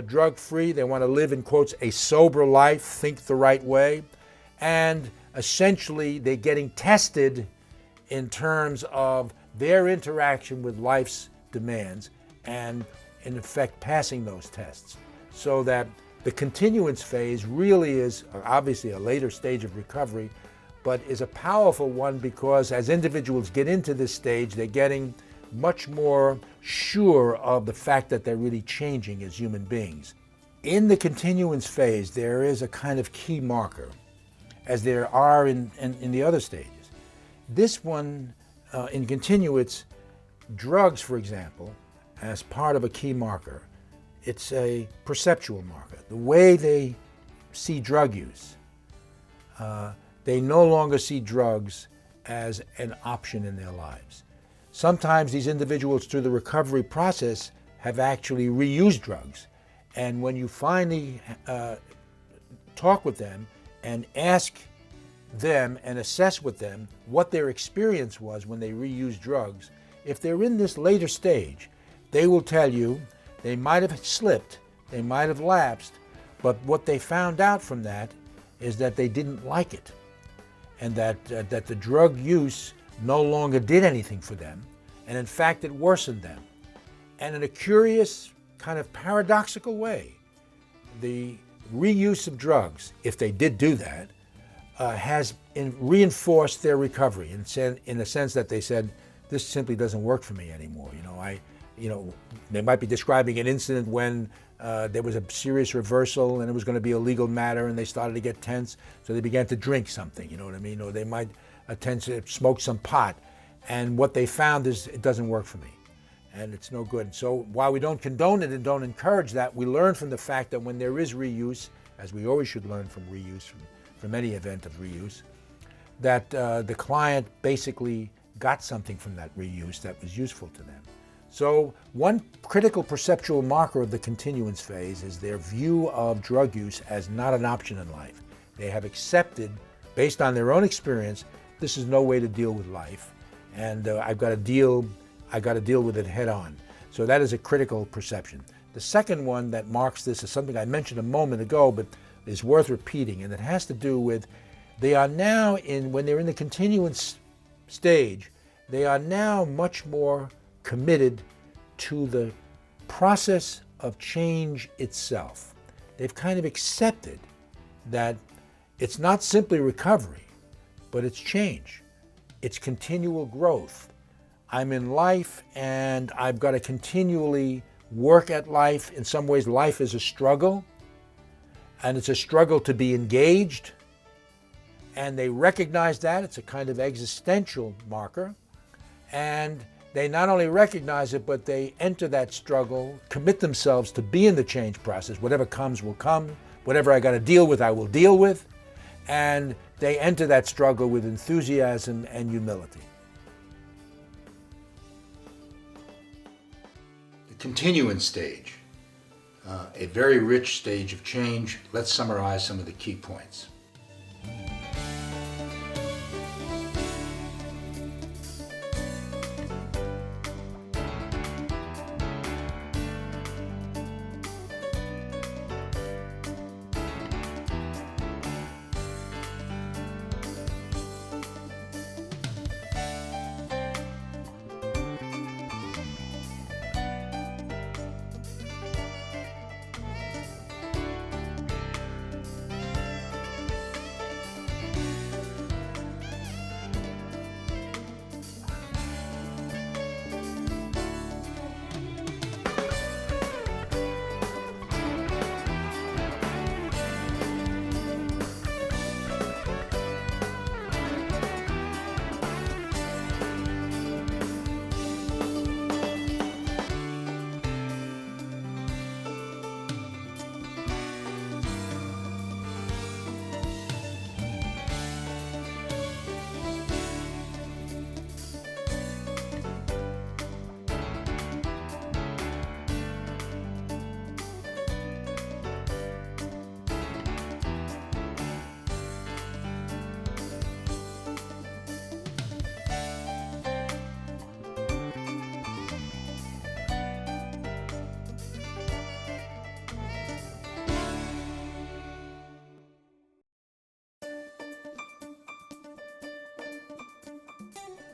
drug-free. They want to live, in quotes, a sober life, think the right way. And essentially, they're getting tested in terms of their interaction with life's demands and, in effect, passing those tests so that The continuance phase really is obviously a later stage of recovery, but is a powerful one because as individuals get into this stage, they're getting much more sure of the fact that they're really changing as human beings. In the continuance phase, there is a kind of key marker, as there are in the other stages. This one, in continuance, drugs, for example, as part of a key marker, it's a perceptual marker. The way they see drug use, they no longer see drugs as an option in their lives. Sometimes these individuals, through the recovery process, have actually reused drugs. And when you finally talk with them and ask them and assess with them what their experience was when they reused drugs, if they're in this later stage, they will tell you they might have slipped, they might have lapsed, but what they found out from that is that they didn't like it, and that the drug use no longer did anything for them, and in fact it worsened them. And in a curious, kind of paradoxical way, the reuse of drugs, if they did do that, has reinforced their recovery in the sense that they said, this simply doesn't work for me anymore. They might be describing an incident when there was a serious reversal and it was going to be a legal matter and they started to get tense, so they began to drink something, you know what I mean? Or they might attempt to smoke some pot, and what they found is it doesn't work for me and it's no good. So while we don't condone it and don't encourage that, we learn from the fact that when there is reuse, as we always should learn from reuse, from any event of reuse, that the client basically got something from that reuse that was useful to them. So one critical perceptual marker of the continuance phase is their view of drug use as not an option in life. They have accepted, based on their own experience, this is no way to deal with life, and I've got to deal with it head on. So that is a critical perception. The second one that marks this is something I mentioned a moment ago, but is worth repeating, and it has to do with they are now when they're in the continuance stage, they are now much more committed to the process of change itself. They've kind of accepted that it's not simply recovery, but it's change. It's continual growth. I'm in life and I've got to continually work at life. In some ways, life is a struggle, and it's a struggle to be engaged. And they recognize that. It's a kind of existential marker. And they not only recognize it, but they enter that struggle, commit themselves to be in the change process. Whatever comes will come. Whatever I got to deal with, I will deal with. And they enter that struggle with enthusiasm and humility. The continuance stage, a very rich stage of change. Let's summarize some of the key points.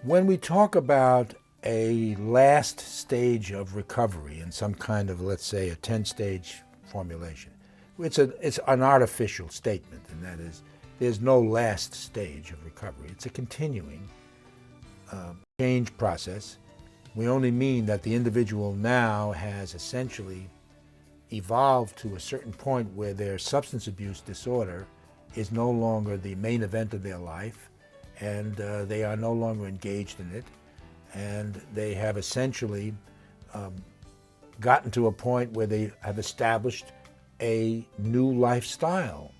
When we talk about a last stage of recovery in some kind of, let's say, a 10-stage formulation, it's an artificial statement, and that is, there's no last stage of recovery. It's a continuing change process. We only mean that the individual now has essentially evolved to a certain point where their substance abuse disorder is no longer the main event of their life, and they are no longer engaged in it, and they have essentially gotten to a point where they have established a new lifestyle.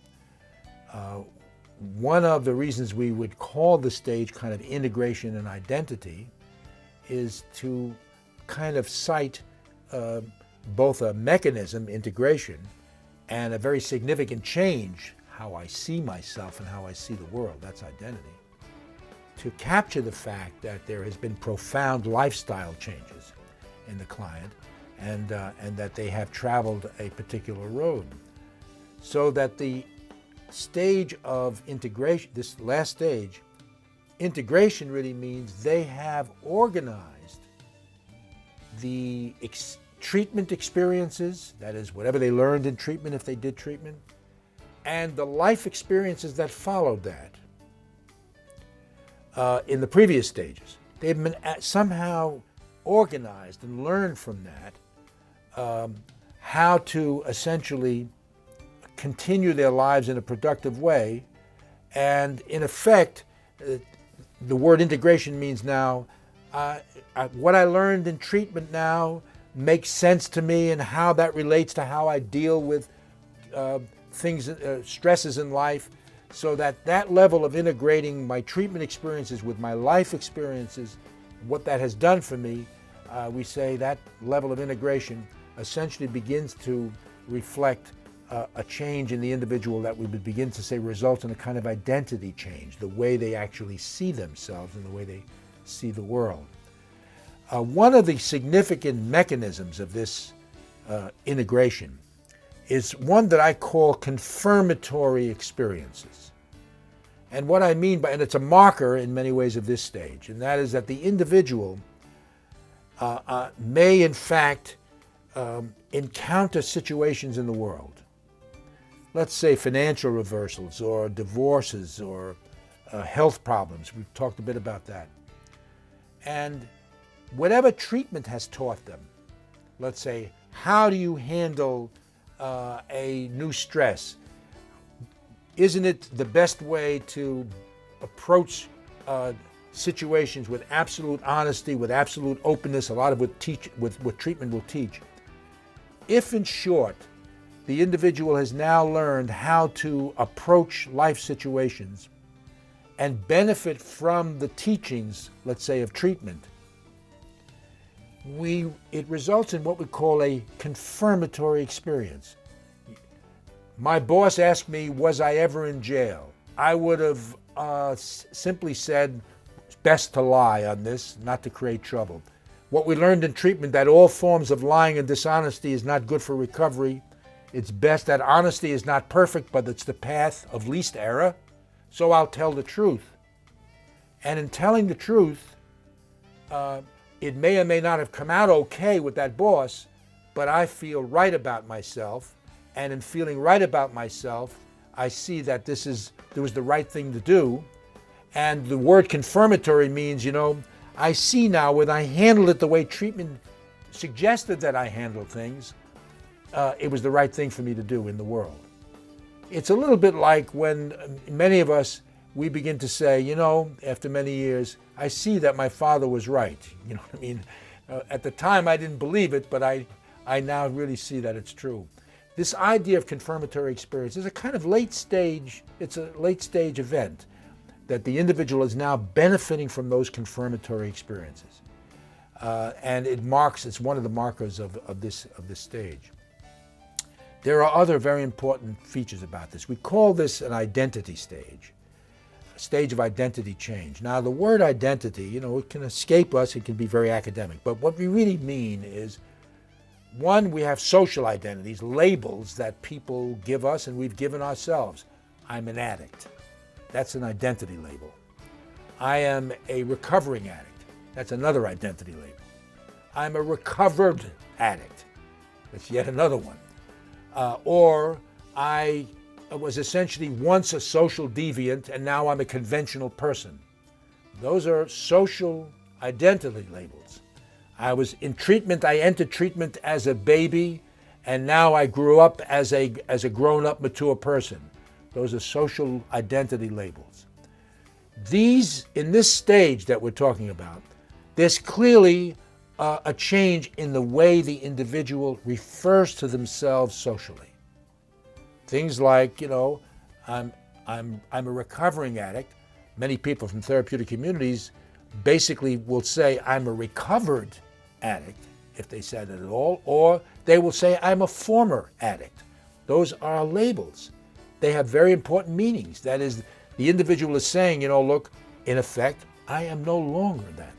One of the reasons we would call the stage kind of integration and identity is to kind of cite both a mechanism, integration, and a very significant change, how I see myself and how I see the world, that's identity, to capture the fact that there has been profound lifestyle changes in the client, and that they have traveled a particular road. So that the stage of integration, this last stage, integration really means they have organized the treatment experiences, that is, whatever they learned in treatment if they did treatment, and the life experiences that followed that in the previous stages. They've been somehow organized and learned from that how to essentially continue their lives in a productive way. And in effect, the word integration means now, what I learned in treatment now makes sense to me, and how that relates to how I deal with things, stresses in life, so that that level of integrating my treatment experiences with my life experiences, what that has done for me, we say that level of integration essentially begins to reflect a change in the individual that we would begin to say results in a kind of identity change, the way they actually see themselves and the way they see the world. One of the significant mechanisms of this integration is one that I call confirmatory experiences. And what I mean by, and it's a marker in many ways of this stage, and that is that the individual may in fact encounter situations in the world. Let's say financial reversals or divorces or health problems. We've talked a bit about that. And whatever treatment has taught them, let's say, how do you handle a new stress? Isn't it the best way to approach situations with absolute honesty, with absolute openness, a lot of what treatment will teach? If, in short, the individual has now learned how to approach life situations and benefit from the teachings, let's say, of treatment, it results in what we call a confirmatory experience. My boss asked me, was I ever in jail? I would have simply said, it's best to lie on this, not to create trouble. What we learned in treatment, that all forms of lying and dishonesty is not good for recovery. It's best that honesty is not perfect, but it's the path of least error. So I'll tell the truth. And in telling the truth, it may or may not have come out okay with that boss, but I feel right about myself. And in feeling right about myself, I see that there was the right thing to do. And the word confirmatory means, I see now when I handled it the way treatment suggested that I handle things, it was the right thing for me to do in the world. It's a little bit like when many of us, we begin to say, after many years, I see that my father was right. You know what I mean? At the time I didn't believe it, but I now really see that it's true. This idea of confirmatory experience is a kind of late stage event, that the individual is now benefiting from those confirmatory experiences. And it's one of the markers of this stage. There are other very important features about this. We call this an identity stage, a stage of identity change. Now, the word identity, it can escape us, it can be very academic, but what we really mean is, one, we have social identities, labels that people give us and we've given ourselves. I'm an addict. That's an identity label. I am a recovering addict. That's another identity label. I'm a recovered addict. That's yet another one. Or I was essentially once a social deviant and now I'm a conventional person. Those are social identity labels. I was in treatment, I entered treatment as a baby, and now I grew up as a grown-up, mature person. Those are social identity labels. These, in this stage that we're talking about, there's clearly a change in the way the individual refers to themselves socially. Things like, I'm a recovering addict. Many people from therapeutic communities basically will say, I'm a recovered addict, if they said it at all, or they will say, I'm a former addict. Those are labels. They have very important meanings. That is, the individual is saying, look, in effect, I am no longer that.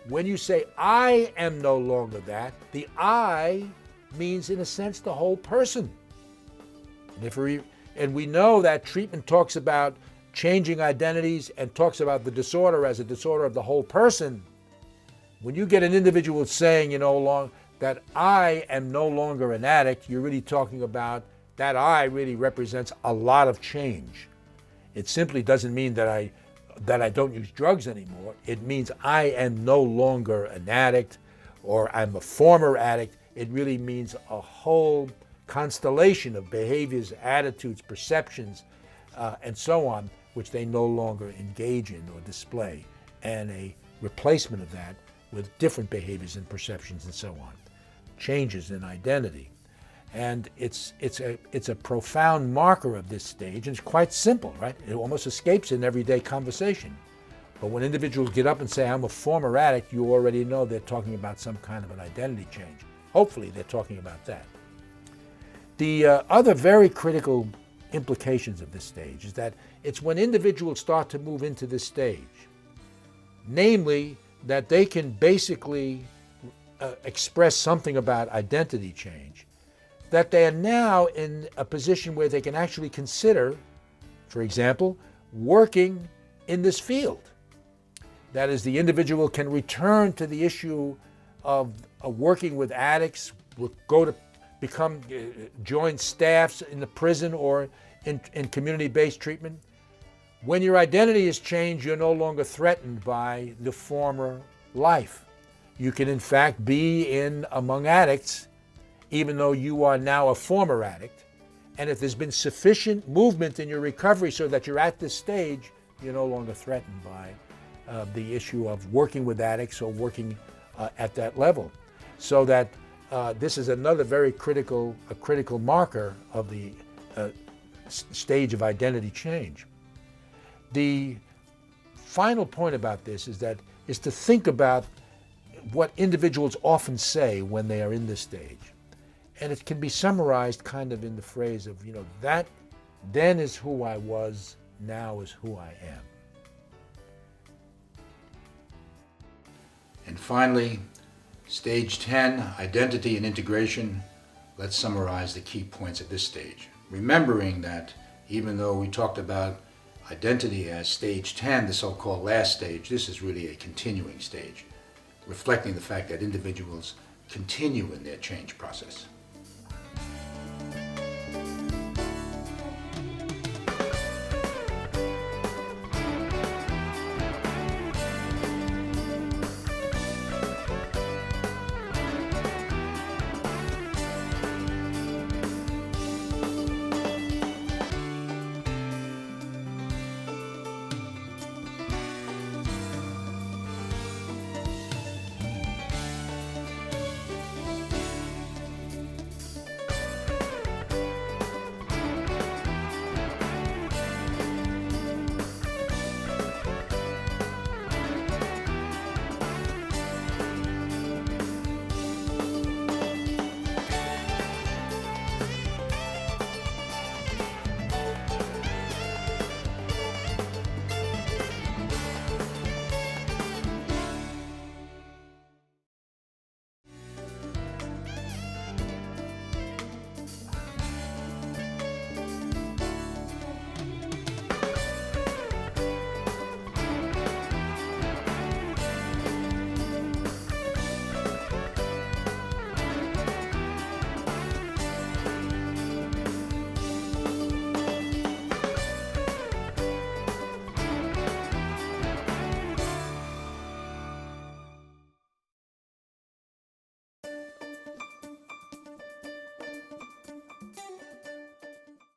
When you say, I am no longer that, the I means, in a sense, the whole person. And we know that treatment talks about changing identities and talks about the disorder as a disorder of the whole person. When you get an individual saying, that I am no longer an addict, you're really talking about that I really represents a lot of change. It simply doesn't mean that I don't use drugs anymore. It means I am no longer an addict or I'm a former addict. It really means a whole constellation of behaviors, attitudes, perceptions, and so on, which they no longer engage in or display, and a replacement of that with different behaviors and perceptions and so on. Changes in identity. And it's a profound marker of this stage, and it's quite simple, right? It almost escapes in everyday conversation. But when individuals get up and say, I'm a former addict, you already know they're talking about some kind of an identity change. Hopefully they're talking about that. The other very critical implications of this stage is that it's when individuals start to move into this stage, namely that they can basically express something about identity change, that they are now in a position where they can actually consider, for example, working in this field. That is, the individual can return to the issue of working with addicts, go to join staffs in the prison or in community-based treatment. When your identity is changed, you're no longer threatened by the former life. You can in fact be among addicts, even though you are now a former addict. And if there's been sufficient movement in your recovery so that you're at this stage, you're no longer threatened by the issue of working with addicts or working at that level. So that this is another very critical marker of the stage of identity change. The final point about this is to think about what individuals often say when they are in this stage. And it can be summarized kind of in the phrase of, that then is who I was, now is who I am. And finally, stage 10, identity and integration. Let's summarize the key points at this stage. Remembering that even though we talked about identity as stage 10, the so-called last stage, this is really a continuing stage, reflecting the fact that individuals continue in their change process.